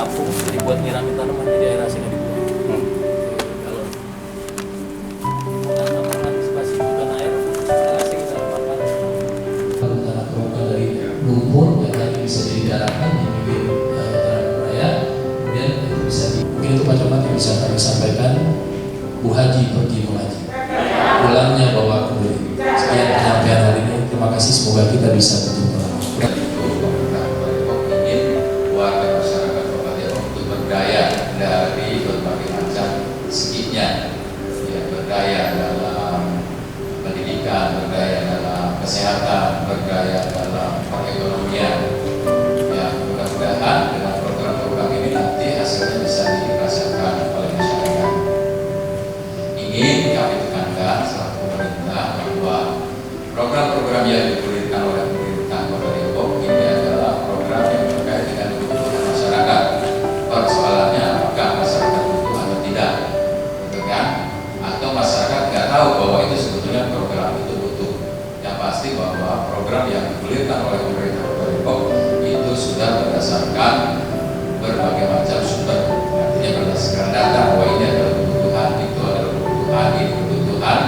kampung, jadi buat nyiramin tanaman, jadi air asing dibuang. Kalau bukan antisipasi bukan air asing kita lakukan. Kalau tanah permukaan dari lumpur yang tadi bisa jadi daratan di bibir Tanah Raya, kemudian itu bisa mungkin itu Pak Camat yang bisa kami sampaikan. Bu Haji pergi mengaji, pulangnya bawa kembali. Sekian penyampaian hari ini. Terima kasih, semoga kita bisa berjumpa. Warga masyarakat Kota Depok untuk berdaya dari berbagai macam seginya, ya, berdaya dalam pendidikan, berdaya dalam kesehatan, berdaya dalam perekonomian. Ya, mudah-mudahan dengan program-program ini nanti hasilnya bisa dirasakan oleh masyarakat. Ingin kami tekankan selaku pemerintah bahwa program-program yang digulirkan oleh pemerintah Kota Depok ini adalah program yang terkait dengan kebutuhan masyarakat. Persoalannya apakah masyarakat butuh atau tidak, gitu kan? Atau masyarakat nggak tahu bahwa itu sebetulnya program itu butuh. Yang pasti bahwa program yang digulirkan oleh pemerintah Kota Depok itu sudah berdasarkan berbagai macam sumber, artinya berdasarkan data bahwa ini adalah kebutuhan, itu adalah kebutuhan, ini kebutuhan,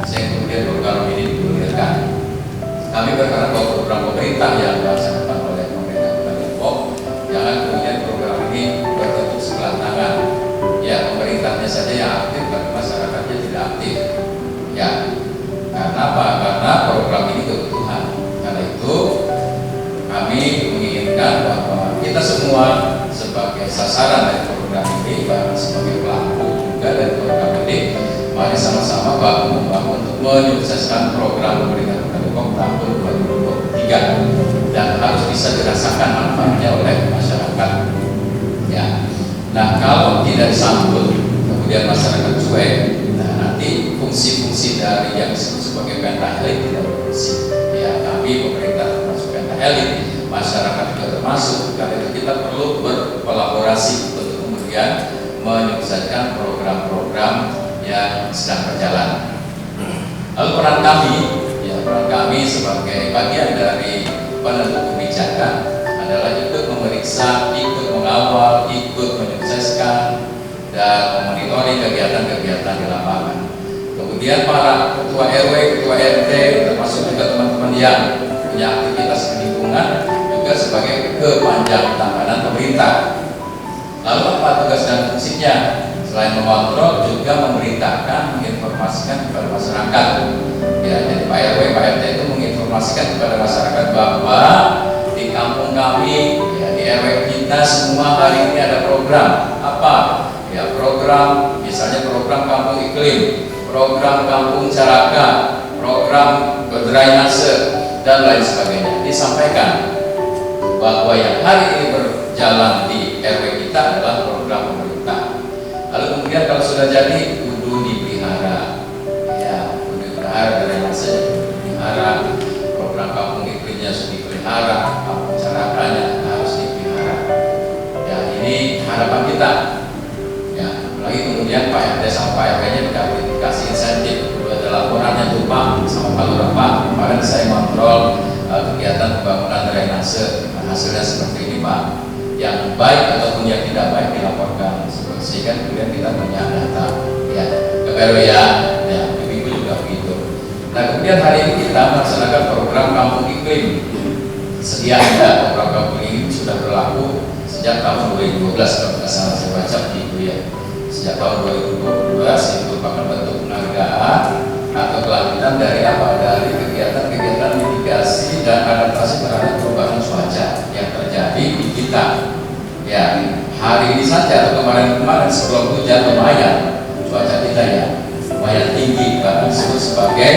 sehingga kemudian program ini digulirkan. Kami berharap bahwa program pemerintah yang dilaksanakan oleh pemerintah Kota Depok jangan kemudian program ini berbentuk sebelah tangan. Ya, pemerintahnya saja yang aktif, tapi masyarakatnya tidak aktif. Ya, karena apa? Karena program ini kebutuhan. Karena itu kami menginginkan bahwa kita semua sebagai sasaran dari program ini, bahkan sebagai pelaku juga dari program ini, mari sama-sama bahu membangun untuk menyukseskan program pemerintah Kota Depok tahun 2023 dan harus bisa dirasakan manfaatnya oleh masyarakat. Ya, nah kalau tidak disambut kemudian masyarakat cuek, nah nanti fungsi-fungsi dari yang disebut sebagai pentahelik tidak berfungsi. Ya, tapi pemerintah termasuk pentahelik, masyarakat juga termasuk. Karena itu kita perlu berkolaborasi untuk kemudian menyukseskan program-program yang sedang berjalan. Lalu peran kami sebagai bagian dari penentu kebijakan adalah ikut memeriksa, ikut mengawal, ikut menyukseskan dan memonitoring kegiatan-kegiatan di lapangan. Kemudian para ketua RW, ketua RT, termasuk juga teman-teman yang punya aktivitas di lingkungan juga sebagai kepanjang tangan pemerintah. Lalu apa tugas dan fungsinya? Selain mengontrol, juga memerintahkan, menginformasikan kepada masyarakat. Ya, jadi Pak RW, Pak RT itu menginformasikan kepada masyarakat bahwa di kampung kami, ya, di RW kita semua hari ini ada program. Apa? Ya, program, misalnya program kampung iklim, program kampung caraka, program drainase, dan lain sebagainya. Disampaikan bahwa yang hari ini berjalan di RW kita adalah program pemerintah. Lalu kemudian kalau sudah jadi kudu dipelihara, ya, kudu dipelihara, drainase dipelihara, program kampung iklimnya harus dipelihara, kampung carakanya harus dipelihara. Ya, ini harapan kita. Ya, lagi kemudian Pak RT sama Pak RW-nya dikasih insentif, ada laporannya tuh Pak sama Pak Lurah, Pak, kemarin saya kontrol kegiatan pembangunan drainase, hasilnya seperti ini Pak. Yang baik ataupun yang tidak baik dilaporkan, sehingga kemudian kita punya data, ya, baru ya, ibu juga begitu. Nah, kemudian hari ini kita melaksanakan program kampung iklim. Sedianya program kampung iklim sudah berlaku sejak tahun 2012, kalau tidak salah saya baca begitu ya. Sejak tahun 2012 itu merupakan bentuk penghargaan atau kelanjutan dari apa? Dari kegiatan-kegiatan mitigasi dan adaptasi terhadap perubahan cuaca yang terjadi di kita. Ya, hari ini saja atau kemarin-kemarin sebelum hujan lumayan cuaca kita ya lumayan tinggi, bahkan disebut sebagai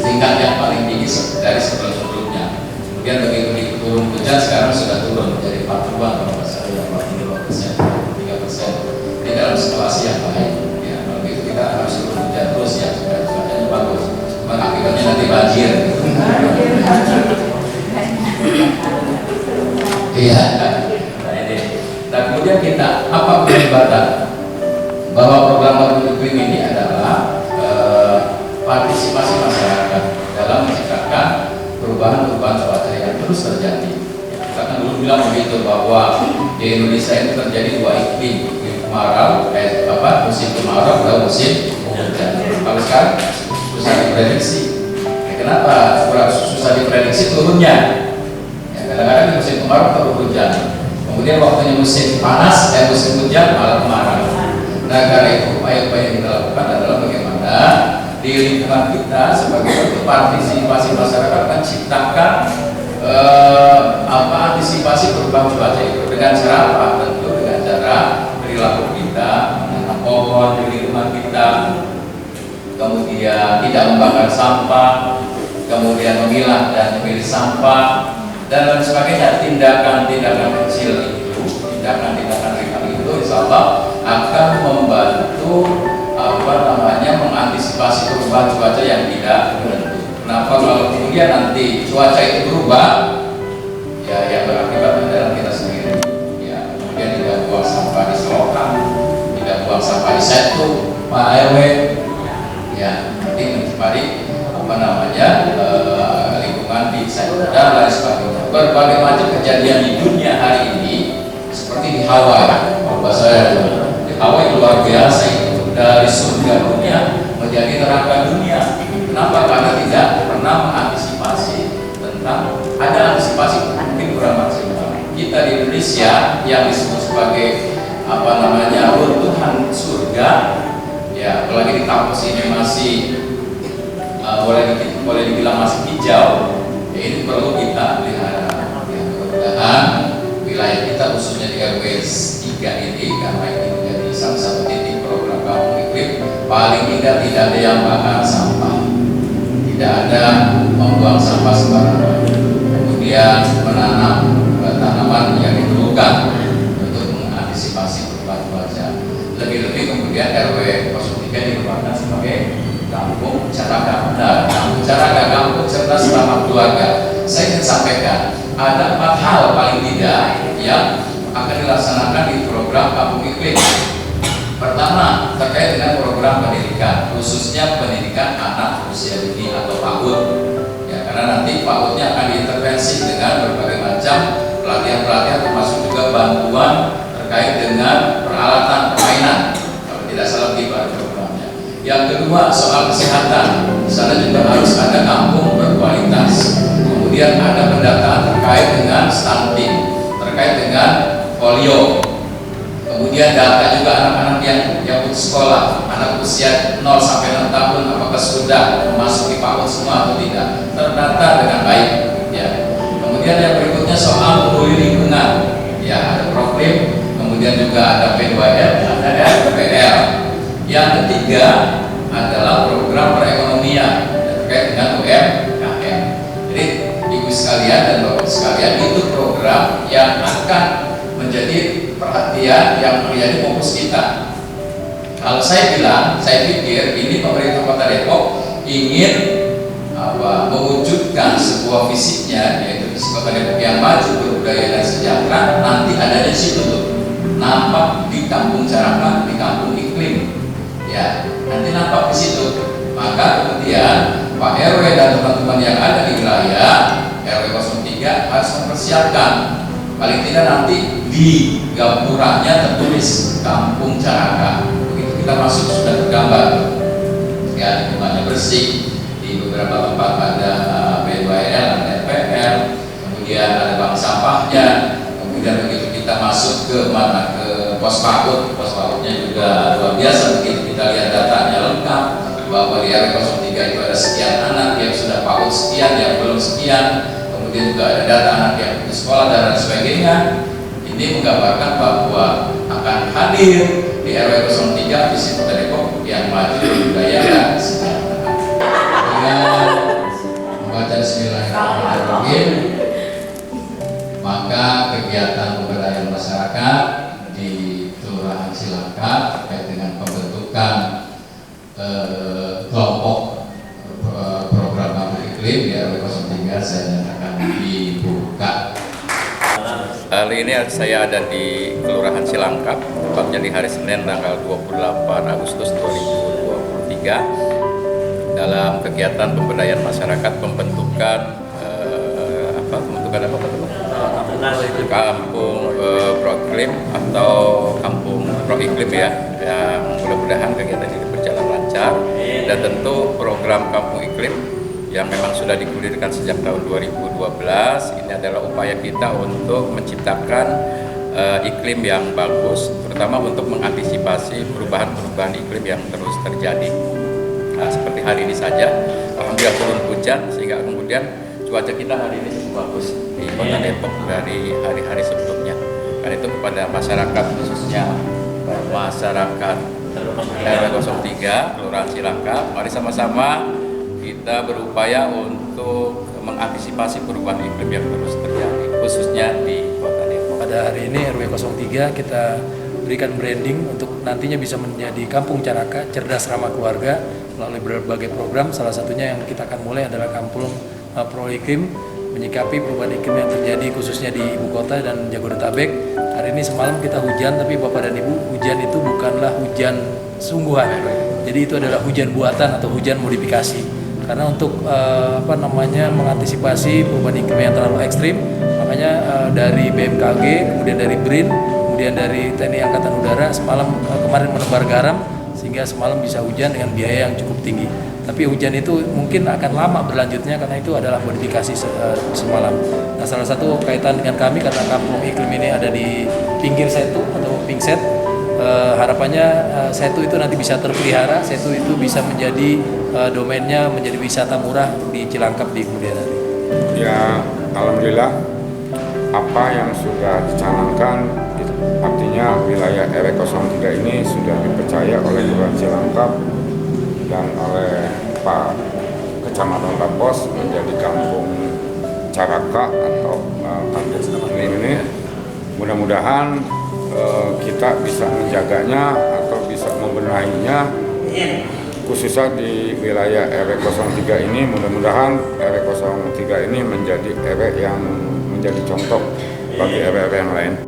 tingkat yang paling tinggi dari sebelum-sebelumnya. Kemudian begitu turun hujan sekarang sudah turun menjadi 40-an kalau nggak salah ya, 42%, 3%. Ini dalam situasi yang baik. Ya, kalau begitu kita harus turun hujan terus ya supaya cuacanya bagus. Cuma akibatnya nanti banjir. Iya. Nah, kemudian kita apa pelibatan bahwa program kampung iklim ini adalah partisipasi masyarakat dalam menciptakan perubahan-perubahan cuaca yang terus terjadi. Ya, kita kan dulu bilang begitu bahwa di Indonesia itu terjadi dua iklim, iklim kemarau, musim kemarau dan musim hujan. Kalau sekarang susah diprediksi. Kenapa susah diprediksi turunnya? Ya, kadang-kadang di musim kemarau terus hujan. Kemudian waktunya musim panas, musim hujan malah kemarau. Nah, karena itu upaya-upaya yang kita lakukan adalah bagaimana di lingkungan kita sebagai bentuk partisipasi masyarakat menciptakan antisipasi perubahan cuaca itu dengan cara apa? Tentu dengan cara perilaku kita, menanam pohon di lingkungan kita, kemudian tidak membakar sampah, kemudian memilah dan memilih sampah, dan lain sebagainya. Tindakan-tindakan kecil itu, tindakan-tindakan ringan itu insya Allah akan membantu mengantisipasi perubahan cuaca yang tidak menentu. Kenapa? Kalau kemudian nanti cuaca itu berubah, ya yang berakibat adalah kita sendiri. Ya, kemudian tidak buang sampah di selokan, tidak buang sampah di setu, Pak RW. Ya, nanti mencemari lingkungan di setu dan lain sebagainya. Berbagai macam kejadian di dunia hari ini, seperti di Hawaii, di Hawaii luar biasa itu, dari surga dunia menjadi neraka dunia. Kenapa? Karena tidak pernah mengantisipasi tentang, ada antisipasi mungkin kurang maksimal. Kita di Indonesia yang disebut sebagai runtuhan surga, ya apalagi di kampus ini masih boleh dibilang masih hijau, ya ini perlu kita pelihara. Ya, mudah-mudahan wilayah kita khususnya di RW 3 ini, karena ini menjadi salah satu titik program kampung iklim, paling tidak ada yang bakar sampah, tidak ada membuang sampah sembarangan, kemudian menanam tanaman yang diperlukan untuk mengantisipasi perubahan cuaca. Lebih-lebih kemudian RW 03 dikeluarkan sebagai kampung caraka. Nah, kampung caraka, kampung cerdas ramah keluarga. Saya ingin sampaikan ada 4 hal paling tidak yang akan dilaksanakan di program kampung iklim. Pertama, terkait dengan program pendidikan, khususnya pendidikan anak usia dini atau PAUD. Ya, karena nanti PAUD-nya akan diintervensi dengan berbagai macam pelatihan-pelatihan, termasuk juga bantuan terkait dengan peralatan permainan. Kalau tidak salah di programnya. Yang kedua, soal kesehatan. Di sana juga harus ada kampung berkualitas. Kemudian ada pendataan terkait dengan stunting, terkait dengan polio. Kemudian data juga anak-anak yang putus sekolah, anak usia 0 sampai 6 tahun, apakah sudah memasuki PAUD semua atau tidak, terdata dengan baik. Ya. Kemudian yang berikutnya soal peduli lingkungan, ya ada Proklim, kemudian juga ada P2R, ada RPL. Yang ketiga adalah program perekonomian terkait dengan UMKM. Jadi ibu sekalian dan bapak sekalian, itu program yang akan menjadi perhatian yang menjadi fokus kita. Kalau saya pikir ini pemerintah Kota Depok ingin mewujudkan sebuah visinya, yaitu visi Kota Depok yang maju, berbudaya dan sejahtera. Nanti adanya di situ tuh, nampak di kampung caraka, di kampung iklim. Ya, nanti nampak di situ. Maka kemudian Pak RW dan teman-teman yang ada di wilayah RW 03 harus mempersiapkan, paling tidak nanti di gapuranya tertulis kampung caraka. Begitu kita masuk sudah tergambar, ya lingkungannya bersih. Di beberapa tempat ada P2R, ada RPL, kemudian ada bank sampahnya. Kemudian begitu kita masuk ke pos PAUD-nya juga luar biasa. Begitu kita lihat datanya lengkap, bahwa di RW 03 itu ada sekian anak yang sudah PAUD sekian, yang belum sekian. Kemudian juga ada data anak yang putus sekolah dan lain sebagainya. Ini menggambarkan bahwa akan hadir di RW 03 visi Kota Depok yang maju, berbudaya dan sejahtera. Dengan membaca Bismillahirrahmanirrahim, maka kegiatan pemberdayaan masyarakat di Kelurahan Cilangkap terkait dengan pembentukan kelompok program kampung iklim di RW 03 saya nyatakan dibuka. Kali ini saya ada di Kelurahan Cilangkap, tepatnya di hari Senin tanggal 28 Agustus 2023 dalam kegiatan pemberdayaan masyarakat pembentukan kampung program Iklim atau Kampung Pro Iklim ya, yang mudah-mudahan kegiatan ini berjalan lancar. Dan tentu program Kampung Iklim yang memang sudah digulirkan sejak tahun 2012, ini adalah upaya kita untuk menciptakan iklim yang bagus, terutama untuk mengantisipasi perubahan-perubahan iklim yang terus terjadi. Nah, seperti hari ini saja, alhamdulillah turun hujan sehingga kemudian cuaca kita hari ini cukup bagus di Kota Depok dari hari-hari sebelumnya. Karena itu kepada masyarakat, khususnya masyarakat RW 03 Kelurahan Cilangkap, mari sama-sama kita berupaya untuk mengantisipasi perubahan iklim yang terus terjadi, khususnya di Kota Depok. Pada hari ini RW 03 kita berikan branding untuk nantinya bisa menjadi Kampung Caraka, cerdas ramah keluarga melalui berbagai program. Salah satunya yang kita akan mulai adalah Kampung Pro Iklim, menyikapi perubahan iklim yang terjadi khususnya di ibu kota dan Jabodetabek. Hari ini semalam kita hujan, tapi Bapak dan Ibu, hujan itu bukanlah hujan sungguhan. Jadi itu adalah hujan buatan atau hujan modifikasi. Karena untuk mengantisipasi perubahan iklim yang terlalu ekstrim, makanya dari BMKG, kemudian dari BRIN, kemudian dari TNI Angkatan Udara kemarin menebar garam sehingga semalam bisa hujan dengan biaya yang cukup tinggi. Tapi hujan itu mungkin akan lama berlanjutnya karena itu adalah modifikasi semalam. Nah, salah satu kaitan dengan kami karena Kampung Iklim ini ada di pinggir setu atau pingset, harapannya setu itu nanti bisa terpelihara, setu itu bisa menjadi domainnya menjadi wisata murah di Cilangkap di kemudian hari. Ya, alhamdulillah apa yang sudah dicanangkan, artinya wilayah RW 03 ini sudah dipercaya oleh Kelurahan Cilangkap dan oleh Pak Kecamatan Tapos menjadi Kampung Caraka atau Kampung ini. Mudah-mudahan kita bisa menjaganya atau bisa membenahinya, khususnya di wilayah RW 03 ini. Mudah-mudahan RW 03 ini menjadi RW yang menjadi contoh bagi RW yang lain.